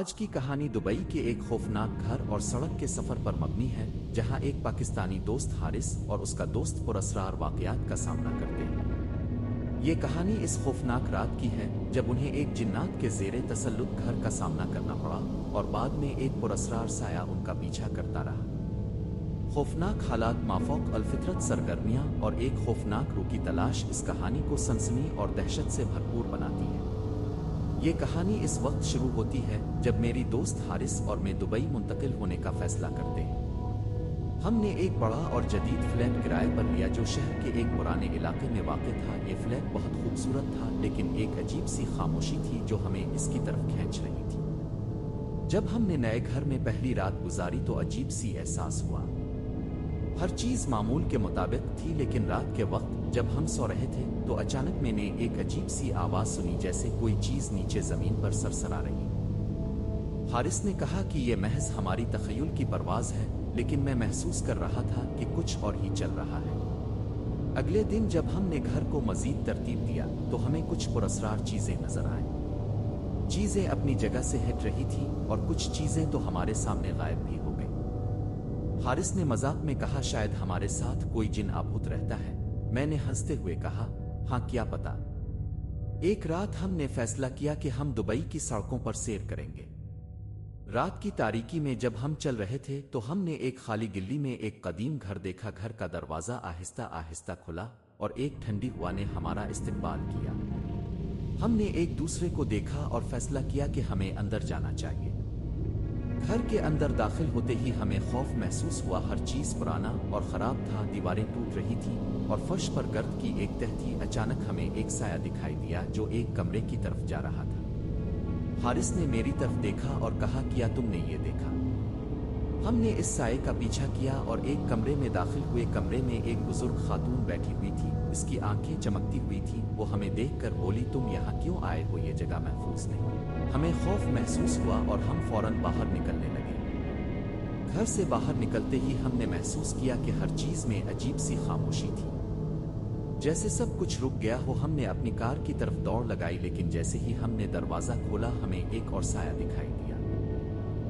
آج کی کہانی دبئی کے ایک خوفناک گھر اور سڑک کے سفر پر مبنی ہے، جہاں ایک پاکستانی دوست حارث اور اس کا دوست پراسرار واقعات کا سامنا کرتے ہیں۔ یہ کہانی اس خوفناک رات کی ہے جب انہیں ایک جنات کے زیر تسلط گھر کا سامنا کرنا پڑا اور بعد میں ایک پراسرار سایہ ان کا پیچھا کرتا رہا۔ خوفناک حالات، مافوق الفطرت سرگرمیاں اور ایک خوفناک روح کی تلاش اس کہانی کو سنسنی اور دہشت سے بھرپور بناتی ہے۔ یہ کہانی اس وقت شروع ہوتی ہے جب میری دوست حارث اور میں دبئی منتقل ہونے کا فیصلہ کرتے ہیں۔ ہم نے ایک بڑا اور جدید فلیٹ کرائے پر لیا جو شہر کے ایک پرانے علاقے میں واقع تھا۔ یہ فلیٹ بہت خوبصورت تھا، لیکن ایک عجیب سی خاموشی تھی جو ہمیں اس کی طرف کھینچ رہی تھی۔ جب ہم نے نئے گھر میں پہلی رات گزاری تو عجیب سی احساس ہوا۔ ہر چیز معمول کے مطابق تھی، لیکن رات کے وقت جب ہم سو رہے تھے تو اچانک میں نے ایک عجیب سی آواز سنی، جیسے کوئی چیز نیچے زمین پر سرسرا رہی۔ حارث نے کہا کہ یہ محض ہماری تخیل کی پرواز ہے، لیکن میں محسوس کر رہا تھا کہ کچھ اور ہی چل رہا ہے۔ اگلے دن جب ہم نے گھر کو مزید ترتیب دیا تو ہمیں کچھ پراسرار چیزیں نظر آئیں۔ چیزیں اپنی جگہ سے ہٹ رہی تھیں اور کچھ چیزیں تو ہمارے سامنے غائب بھی ہو گئیں۔ حارث نے مذاق میں کہا، شاید ہمارے ساتھ کوئی جن آبھوت رہتا ہے۔ میں نے ہنستے ہوئے کہا، ہاں کیا پتا۔ ایک رات ہم نے فیصلہ کیا کہ ہم دبئی کی سڑکوں پر سیر کریں گے۔ رات کی تاریکی میں جب ہم چل رہے تھے تو ہم نے ایک خالی گلی میں ایک قدیم گھر دیکھا۔ گھر کا دروازہ آہستہ آہستہ کھلا اور ایک ٹھنڈی ہوا نے ہمارا استقبال کیا۔ ہم نے ایک دوسرے کو دیکھا اور فیصلہ کیا کہ ہمیں اندر جانا چاہیے۔ گھر کے اندر داخل ہوتے ہی ہمیں خوف محسوس ہوا۔ ہر چیز پرانا اور خراب تھا، دیواریں ٹوٹ رہی تھیں اور فرش پر گرد کی ایک تہہ تھی۔ اچانک ہمیں ایک سایہ دکھائی دیا جو ایک کمرے کی طرف جا رہا تھا۔ حارث نے میری طرف دیکھا اور کہا، کیا تم نے یہ دیکھا؟ ہم نے اس سائے کا پیچھا کیا اور ایک کمرے میں داخل ہوئے۔ کمرے میں ایک بزرگ خاتون بیٹھی ہوئی تھی، اس کی آنکھیں چمکتی ہوئی تھیں۔ وہ ہمیں دیکھ کر بولی، تم یہاں کیوں آئے ہو؟ یہ جگہ محفوظ نہیں۔ ہمیں خوف محسوس ہوا اور ہم فوراً باہر نکلنے لگے۔ گھر سے باہر نکلتے ہی ہم نے محسوس کیا کہ ہر چیز میں عجیب سی خاموشی تھی، جیسے سب کچھ رک گیا ہو۔ ہم نے اپنی کار کی طرف دوڑ لگائی، لیکن جیسے ہی ہم نے دروازہ کھولا ہمیں ایک اور سایہ دکھائی دیا۔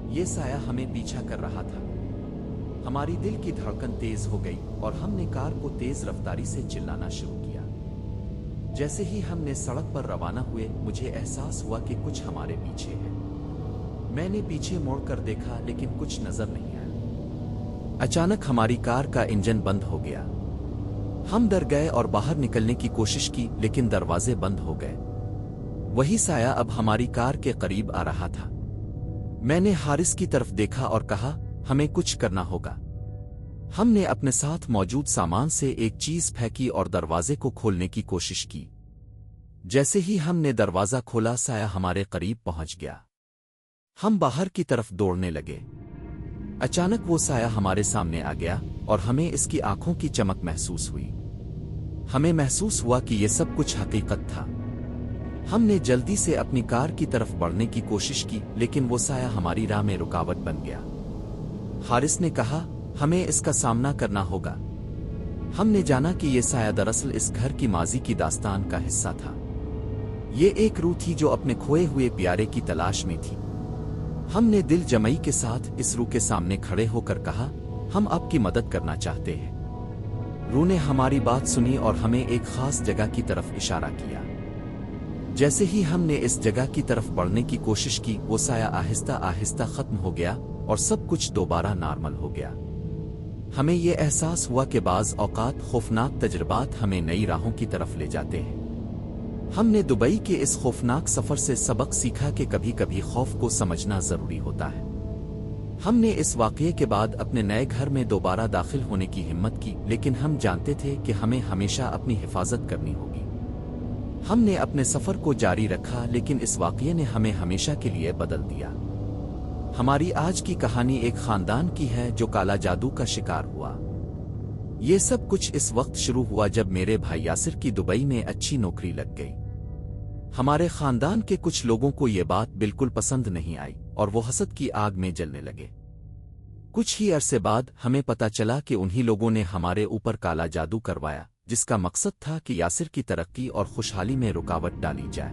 یہ سایہ ہمیں پیچھا کر رہا تھا۔ ہماری دل کی دھڑکن تیز ہو گئی اور ہم نے کار کو تیز رفتاری سے چلانا شروع کیا۔ جیسے ہی ہم نے سڑک پر روانہ ہوئے مجھے احساس ہوا کہ کچھ ہمارے پیچھے ہے۔ میں نے پیچھے موڑ کر دیکھا، لیکن کچھ نظر نہیں آیا۔ اچانک ہماری کار کا انجن بند ہو گیا۔ ہم ڈر گئے اور باہر نکلنے کی کوشش کی، لیکن دروازے بند ہو گئے۔ وہی سایہ اب ہماری کار کے قریب آ رہا تھا۔ میں نے حارث کی طرف دیکھا اور کہا، ہمیں کچھ کرنا ہوگا۔ ہم نے اپنے ساتھ موجود سامان سے ایک چیز پھینکی اور دروازے کو کھولنے کی کوشش کی۔ جیسے ہی ہم نے دروازہ کھولا سایہ ہمارے قریب پہنچ گیا۔ ہم باہر کی طرف دوڑنے لگے۔ اچانک وہ سایہ ہمارے سامنے آ گیا اور ہمیں اس کی آنکھوں کی چمک محسوس ہوئی۔ ہمیں محسوس ہوا کہ یہ سب کچھ حقیقت تھا۔ ہم نے جلدی سے اپنی کار کی طرف بڑھنے کی کوشش کی، لیکن وہ سایہ ہماری راہ میں رکاوٹ بن گیا۔ حارث نے کہا، ہمیں اس کا سامنا کرنا ہوگا۔ ہم نے جانا کہ یہ سایہ دراصل اس گھر کی ماضی کی داستان کا حصہ تھا۔ یہ ایک روح تھی جو اپنے کھوئے ہوئے پیارے کی تلاش میں تھی۔ ہم نے دل جمعی کے ساتھ اس روح کے سامنے کھڑے ہو کر کہا، ہم آپ کی مدد کرنا چاہتے ہیں۔ روح نے ہماری بات سنی اور ہمیں ایک خاص جگہ کی طرف اشارہ کیا۔ جیسے ہی ہم نے اس جگہ کی طرف بڑھنے کی کوشش کی وہ سایہ آہستہ آہستہ ختم ہو گیا اور سب کچھ دوبارہ نارمل ہو گیا۔ ہمیں یہ احساس ہوا کہ بعض اوقات خوفناک تجربات ہمیں نئی راہوں کی طرف لے جاتے ہیں۔ ہم نے دبئی کے اس خوفناک سفر سے سبق سیکھا کہ کبھی کبھی خوف کو سمجھنا ضروری ہوتا ہے۔ ہم نے اس واقعے کے بعد اپنے نئے گھر میں دوبارہ داخل ہونے کی ہمت کی، لیکن ہم جانتے تھے کہ ہمیں ہمیشہ اپنی حفاظت کرنی ہوگی۔ ہم نے اپنے سفر کو جاری رکھا، لیکن اس واقعے نے ہمیں ہمیشہ کے لیے بدل دیا۔ ہماری آج کی کہانی ایک خاندان کی ہے جو کالا جادو کا شکار ہوا۔ یہ سب کچھ اس وقت شروع ہوا جب میرے بھائی یاسر کی دبئی میں اچھی نوکری لگ گئی۔ ہمارے خاندان کے کچھ لوگوں کو یہ بات بالکل پسند نہیں آئی اور وہ حسد کی آگ میں جلنے لگے۔ کچھ ہی عرصے بعد ہمیں پتہ چلا کہ انہی لوگوں نے ہمارے اوپر کالا جادو کروایا، جس کا مقصد تھا کہ یاسر کی ترقی اور خوشحالی میں رکاوٹ ڈالی جائے۔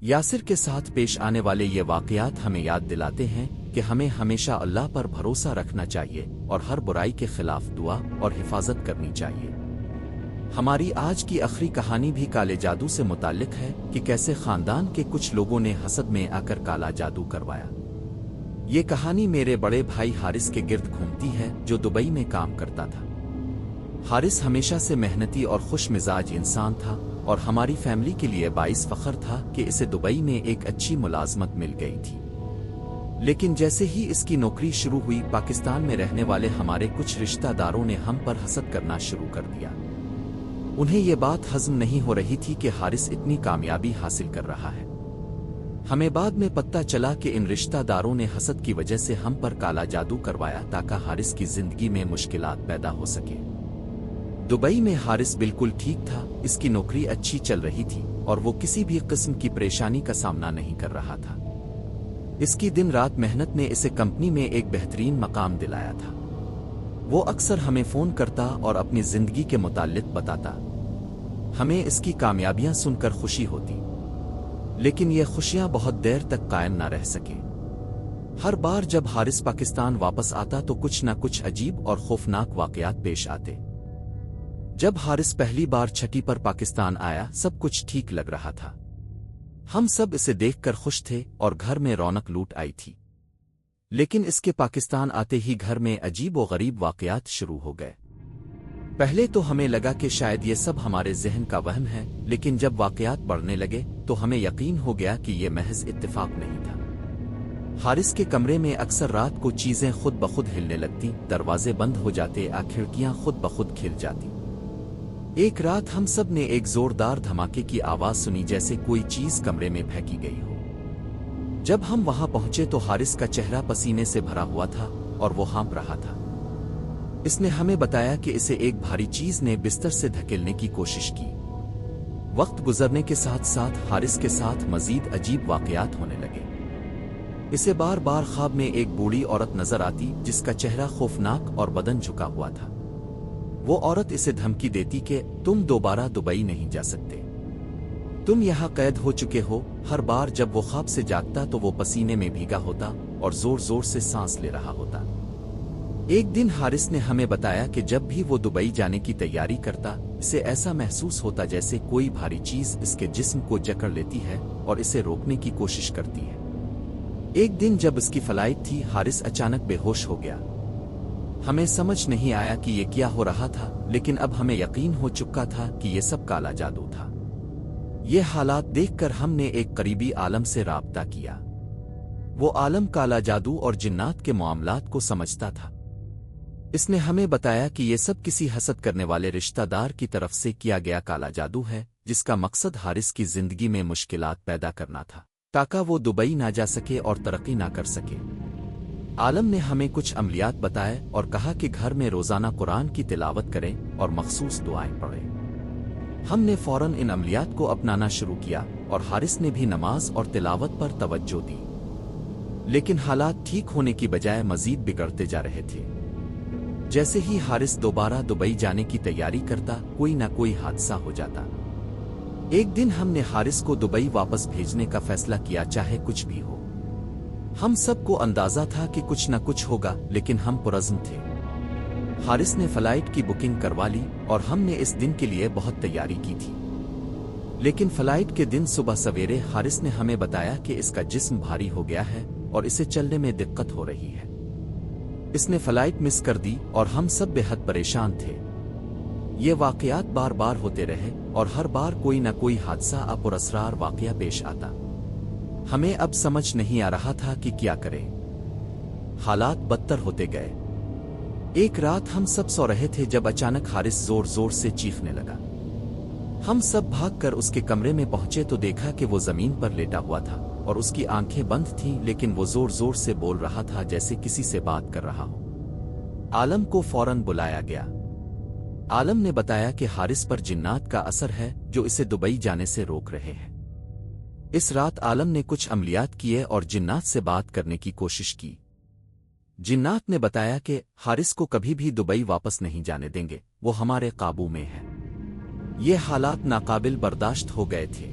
یاسر کے ساتھ پیش آنے والے یہ واقعات ہمیں یاد دلاتے ہیں کہ ہمیں ہمیشہ اللہ پر بھروسہ رکھنا چاہیے اور ہر برائی کے خلاف دعا اور حفاظت کرنی چاہیے۔ ہماری آج کی آخری کہانی بھی کالے جادو سے متعلق ہے کہ کیسے خاندان کے کچھ لوگوں نے حسد میں آ کر کالا جادو کروایا۔ یہ کہانی میرے بڑے بھائی حارث کے گرد گھومتی ہے جو دبئی میں کام کرتا تھا۔ حارث ہمیشہ سے محنتی اور خوش مزاج انسان تھا اور ہماری فیملی کے لیے باعث فخر تھا کہ اسے دبئی میں ایک اچھی ملازمت مل گئی تھی۔ لیکن جیسے ہی اس کی نوکری شروع ہوئی، پاکستان میں رہنے والے ہمارے کچھ رشتہ داروں نے ہم پر حسد کرنا شروع کر دیا۔ انہیں یہ بات ہضم نہیں ہو رہی تھی کہ حارث اتنی کامیابی حاصل کر رہا ہے۔ ہمیں بعد میں پتہ چلا کہ ان رشتہ داروں نے حسد کی وجہ سے ہم پر کالا جادو کروایا تاکہ حارث کی زندگی میں مشکلات پیدا ہو سکے۔ دبئی میں حارث بالکل ٹھیک تھا، اس کی نوکری اچھی چل رہی تھی اور وہ کسی بھی قسم کی پریشانی کا سامنا نہیں کر رہا تھا۔ اس کی دن رات محنت نے اسے کمپنی میں ایک بہترین مقام دلایا تھا۔ وہ اکثر ہمیں فون کرتا اور اپنی زندگی کے متعلق بتاتا۔ ہمیں اس کی کامیابیاں سن کر خوشی ہوتی، لیکن یہ خوشیاں بہت دیر تک قائم نہ رہ سکیں۔ ہر بار جب حارث پاکستان واپس آتا تو کچھ نہ کچھ عجیب اور خوفناک واقعات پیش آتے۔ جب حارث پہلی بار چھٹی پر پاکستان آیا، سب کچھ ٹھیک لگ رہا تھا۔ ہم سب اسے دیکھ کر خوش تھے اور گھر میں رونق لوٹ آئی تھی۔ لیکن اس کے پاکستان آتے ہی گھر میں عجیب و غریب واقعات شروع ہو گئے۔ پہلے تو ہمیں لگا کہ شاید یہ سب ہمارے ذہن کا وہم ہے، لیکن جب واقعات بڑھنے لگے تو ہمیں یقین ہو گیا کہ یہ محض اتفاق نہیں تھا۔ حارث کے کمرے میں اکثر رات کو چیزیں خود بخود ہلنے لگتی، دروازے بند ہو جاتے، کھڑکیاں خود بخود کھل جاتی۔ ایک رات ہم سب نے ایک زوردار دھماکے کی آواز سنی، جیسے کوئی چیز کمرے میں پھینکی گئی ہو۔ جب ہم وہاں پہنچے تو حارث کا چہرہ پسینے سے بھرا ہوا تھا اور وہ ہانپ رہا تھا۔ اس نے ہمیں بتایا کہ اسے ایک بھاری چیز نے بستر سے دھکیلنے کی کوشش کی۔ وقت گزرنے کے ساتھ ساتھ حارث کے ساتھ مزید عجیب واقعات ہونے لگے۔ اسے بار بار خواب میں ایک بوڑھی عورت نظر آتی جس کا چہرہ خوفناک اور بدن جھکا ہوا تھا۔ وہ عورت اسے دھمکی دیتی کہ تم دوبارہ دبئی نہیں جا سکتے، تم یہاں قید ہو چکے ہو۔ ہر بار جب وہ خواب سے جاگتا تو وہ پسینے میں بھیگا ہوتا اور زور زور سے سانس لے رہا ہوتا۔ ایک دن حارث نے ہمیں بتایا کہ جب بھی وہ دبئی جانے کی تیاری کرتا، اسے ایسا محسوس ہوتا جیسے کوئی بھاری چیز اس کے جسم کو جکڑ لیتی ہے اور اسے روکنے کی کوشش کرتی ہے۔ ایک دن جب اس کی فلائٹ تھی، حارث اچانک بے ہوش ہو گیا۔ ہمیں سمجھ نہیں آیا کہ یہ کیا ہو رہا تھا، لیکن اب ہمیں یقین ہو چکا تھا کہ یہ سب کالا جادو تھا۔ یہ حالات دیکھ کر ہم نے ایک قریبی عالم سے رابطہ کیا۔ وہ عالم کالا جادو اور جنات کے معاملات کو سمجھتا تھا۔ اس نے ہمیں بتایا کہ یہ سب کسی حسد کرنے والے رشتہ دار کی طرف سے کیا گیا کالا جادو ہے، جس کا مقصد حارث کی زندگی میں مشکلات پیدا کرنا تھا تاکہ وہ دبئی نہ جا سکے اور ترقی نہ کر سکے۔ عالم نے ہمیں کچھ عملیات بتائے اور کہا کہ گھر میں روزانہ قرآن کی تلاوت کریں اور مخصوص دعائیں پڑھیں۔ ہم نے فوراً ان عملیات کو اپنانا شروع کیا اور حارث نے بھی نماز اور تلاوت پر توجہ دی، لیکن حالات ٹھیک ہونے کی بجائے مزید بگڑتے جا رہے تھے۔ جیسے ہی حارث دوبارہ دبئی جانے کی تیاری کرتا، کوئی نہ کوئی حادثہ ہو جاتا۔ ایک دن ہم نے حارث کو دبئی واپس بھیجنے کا فیصلہ کیا، چاہے کچھ بھی ہو۔ ہم سب کو اندازہ تھا کہ کچھ نہ کچھ ہوگا، لیکن ہم پرعزم تھے۔ حارث نے فلائٹ کی بکنگ کروا لی اور ہم نے اس دن کے لیے بہت تیاری کی تھی۔ لیکن فلائٹ کے دن صبح سویرے حارث نے ہمیں بتایا کہ اس کا جسم بھاری ہو گیا ہے اور اسے چلنے میں دقت ہو رہی ہے۔ اس نے فلائٹ مس کر دی اور ہم سب بے حد پریشان تھے۔ یہ واقعات بار بار ہوتے رہے اور ہر بار کوئی نہ کوئی حادثہ پراسرار واقعہ پیش آتا۔ ہمیں اب سمجھ نہیں آ رہا تھا کہ کیا کریں۔ حالات بدتر ہوتے گئے۔ ایک رات ہم سب سو رہے تھے جب اچانک حارث زور زور سے چیخنے لگا۔ ہم سب بھاگ کر اس کے کمرے میں پہنچے تو دیکھا کہ وہ زمین پر لیٹا ہوا تھا اور اس کی آنکھیں بند تھیں، لیکن وہ زور زور سے بول رہا تھا جیسے کسی سے بات کر رہا ہو۔ عالم کو فوراً بلایا گیا۔ عالم نے بتایا کہ حارث پر جنات کا اثر ہے جو اسے دبئی جانے سے روک رہے ہیں۔ اس رات عالم نے کچھ عملیات کیے اور جنات سے بات کرنے کی کوشش کی۔ جنات نے بتایا کہ حارث کو کبھی بھی دبئی واپس نہیں جانے دیں گے، وہ ہمارے قابو میں ہے۔ یہ حالات ناقابل برداشت ہو گئے تھے۔